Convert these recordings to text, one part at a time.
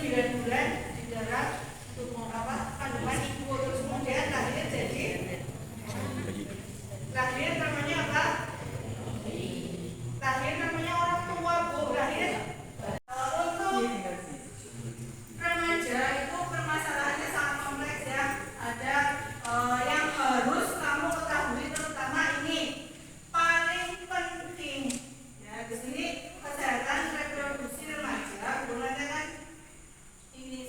9 bulan di dalam tubuh kandungan ibu, terus kemudian lahir jadi lahir namanya apa? Lahir namanya orang tua, Bu. Lahir untuk remaja itu permasalahannya sangat kompleks ya. Ada yang harus kamu ketahui, terutama ini paling penting ya. Di sini kesehatan reproduksi remaja, hubungannya kan ini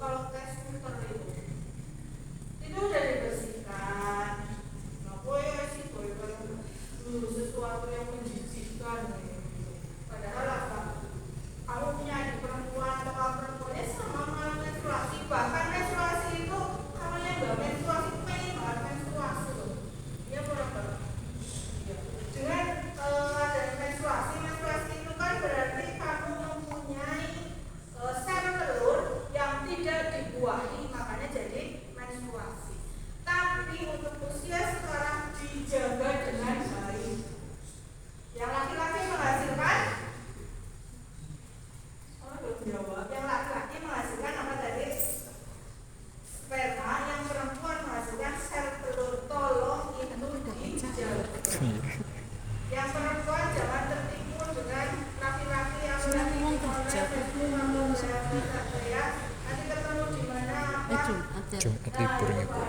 kalau tes filter itu udah dibersihkan. Nggak boleh sih sesuatu yang menjijikkan. Padahal apa? Kamu punya adik perempuan atau kamu perempuannya sama mengalami menstruasi. Bahkan menstruasi itu kalau yang nggak menstruasi itu pengen banget menstruasi loh. Dia berapa? Dengan adanya menstruasi itu kan berarti kamu mempunyai sel telur yang tidak dibuahi, makanya jadi menstruasi. Tapi untuk usia sekarang dijaga dengan baik. Yang laki-laki menghasilkan yang laki-laki menghasilkan apa tadi? Sperma, yang perempuan menghasilkan sel telur. Tolong itu dijaga. Yang perempuan jangan tertipu dengan laki-laki yang lagi ya. Nanti ketemu di mana apa? Jumat libur nih Bu.